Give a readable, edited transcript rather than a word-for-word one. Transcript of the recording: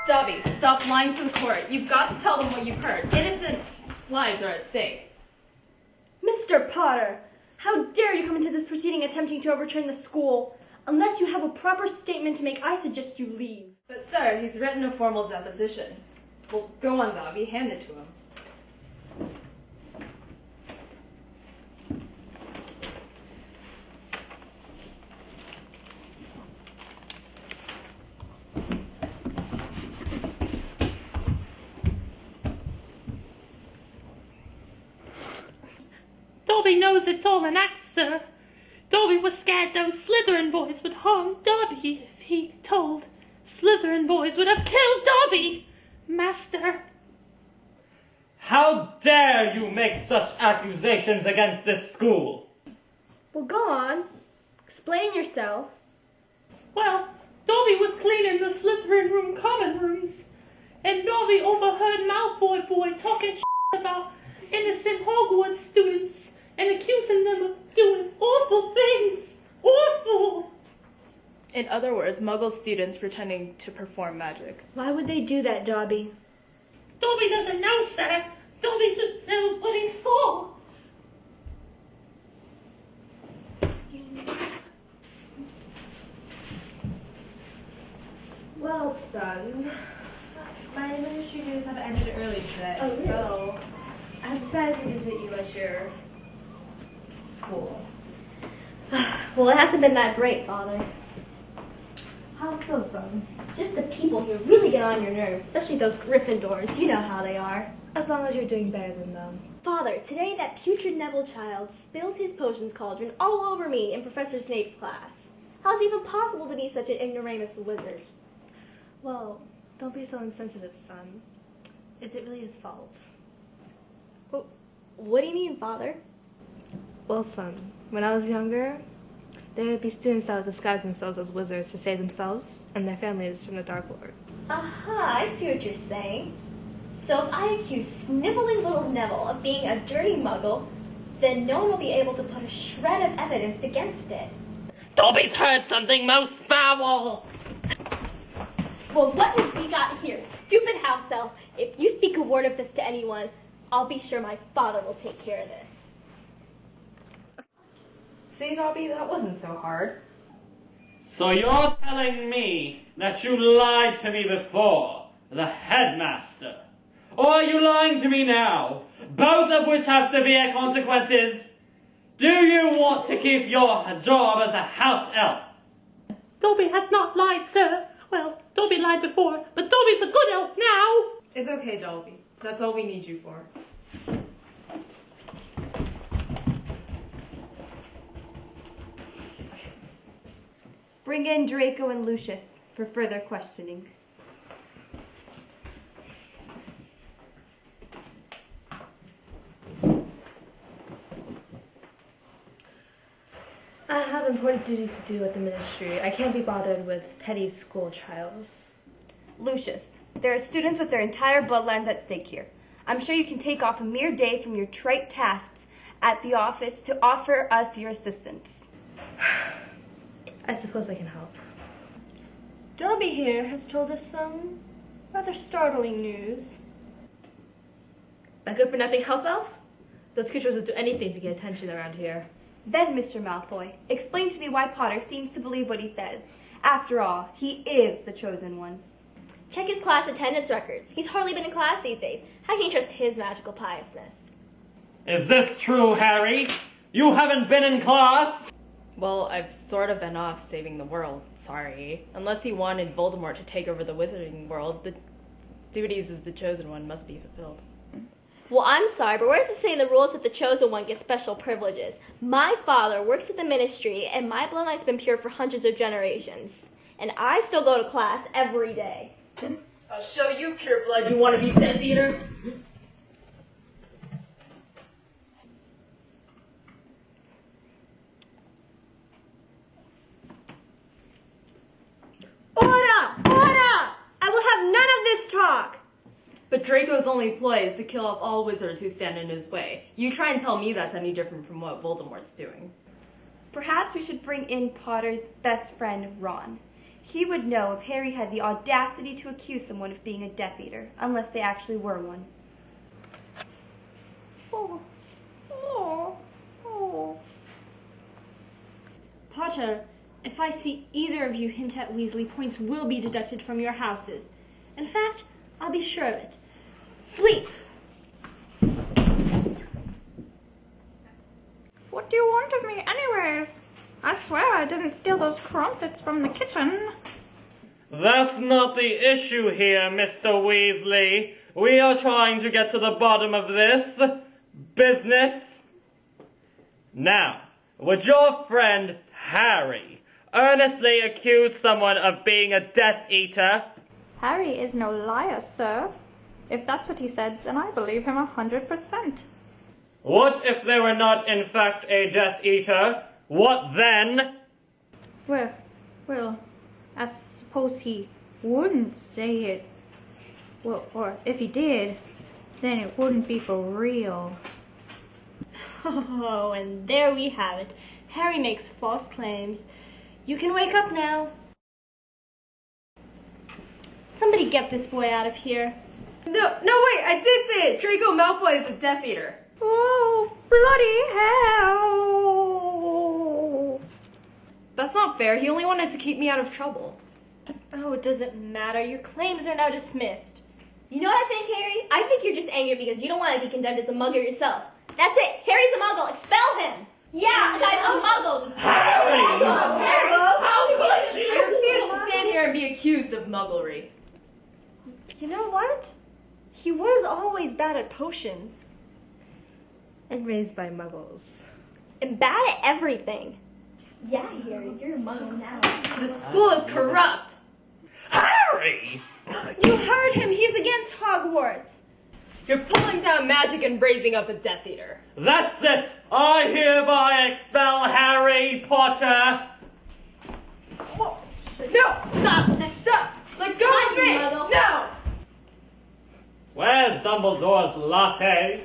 Dobby, stop lying to the court. You've got to tell them what you've heard. Innocent lives are at stake. Mr. Potter, how dare you come into this proceeding attempting to overturn the school? Unless you have a proper statement to make, I suggest you leave. But sir, he's written a formal deposition. Well, go on, Dobby, hand it to him. Dobby knows it's all an act, sir. Dobby was scared those Slytherin boys would harm Dobby if he told. Slytherin boys would have killed Dobby, master. How dare you make such accusations against this school? Well, go on. Explain yourself. Well, Dobby was cleaning the Slytherin room common rooms, and Dobby overheard Malfoy boy talking about innocent Hogwarts students and accusing them of doing awful things. Awful! In other words, Muggle students pretending to perform magic. Why would they do that, Dobby? Dobby doesn't know, sir. Dobby just knows what he saw. Well, son, my ministry duties have ended early today, Oh, really? so I decided to visit you at your school. Well, it hasn't been that great, Father. How so, son? Just the people here really get on your nerves, especially those Gryffindors. You know how they are. As long as you're doing better than them. Father, today that putrid Neville child spilled his potions cauldron all over me in Professor Snape's class. How is it even possible to be such an ignoramus wizard? Well, don't be so insensitive, son. Is it really his fault? What do you mean, Father? Well, son, when I was younger, there would be students that would disguise themselves as wizards to save themselves and their families from the Dark Lord. Aha, I see what you're saying. So if I accuse sniveling little Neville of being a dirty muggle, then no one will be able to put a shred of evidence against it. Dobby's heard something most foul! Well, what have we got here, stupid house elf? If you speak a word of this to anyone, I'll be sure my father will take care of this. See, Dobby, that wasn't so hard. So you're telling me that you lied to me before, the headmaster? Or are you lying to me now, both of which have severe consequences? Do you want to keep your job as a house elf? Dobby has not lied, sir. Well, Dobby lied before, but Dobby's a good elf now. It's okay, Dobby. That's all we need you for. Bring in Draco and Lucius for further questioning. I have important duties to do at the ministry. I can't be bothered with petty school trials. Lucius, there are students with their entire bloodlines at stake here. I'm sure you can take off a mere day from your trite tasks at the office to offer us your assistance. I suppose I can help. Dobby here has told us some rather startling news. That good for nothing house elf? Those creatures will do anything to get attention around here. Then, Mr. Malfoy, explain to me why Potter seems to believe what he says. After all, he is the chosen one. Check his class attendance records. He's hardly been in class these days. How can you trust his magical piousness? Is this true, Harry? You haven't been in class? Well, I've sort of been off saving the world, sorry. Unless he wanted Voldemort to take over the wizarding world, the duties as the Chosen One must be fulfilled. Well, I'm sorry, but where's it saying the rules that the chosen one gets special privileges? My father works at the ministry, and my bloodline's been pure for hundreds of generations. And I still go to class every day. I'll show you, pure blood. You want to be Death Eater? Order! Order! I will have none of this talk! But Draco's only ploy is to kill off all wizards who stand in his way. You try and tell me that's any different from what Voldemort's doing. Perhaps we should bring in Potter's best friend, Ron. He would know if Harry had the audacity to accuse someone of being a Death Eater, unless they actually were one. Potter, if I see either of you hint at Weasley, points will be deducted from your houses. In fact, I'll be sure of it. Sleep! What do you want of me anyways? I swear I didn't steal those crumpets from the kitchen. That's not the issue here, Mr. Weasley. We are trying to get to the bottom of this business. Now, would your friend Harry earnestly accuse someone of being a Death Eater? Harry is no liar, sir. If that's what he said, then I believe him 100%. What if they were not in fact a Death Eater? What then? Well, I suppose he wouldn't say it. Well, or if he did, then it wouldn't be for real. Oh, and there we have it. Harry makes false claims. You can wake up now. Somebody get this boy out of here. No, wait, I did say it! Draco Malfoy is a Death Eater. Oh, bloody hell! That's not fair. He only wanted to keep me out of trouble. Oh, it doesn't matter. Your claims are now dismissed. You know what I think, Harry? I think you're just angry because you don't want to be condemned as a muggle yourself. That's it. Harry's a muggle. Expel him. Yeah, guys, a muggle. Just Harry! I refuse to stand here and be accused of mugglery. You know what? He was always bad at potions. And raised by muggles. and bad at everything. Yeah, Harry, you're a muggle now. The school is corrupt. Harry! You heard him. He's against Hogwarts. You're pulling down magic and raising up a Death Eater. That's it! I hereby expel Harry Potter! No! Stop! Let go of me! Muggle. No! Where's Dumbledore's latte?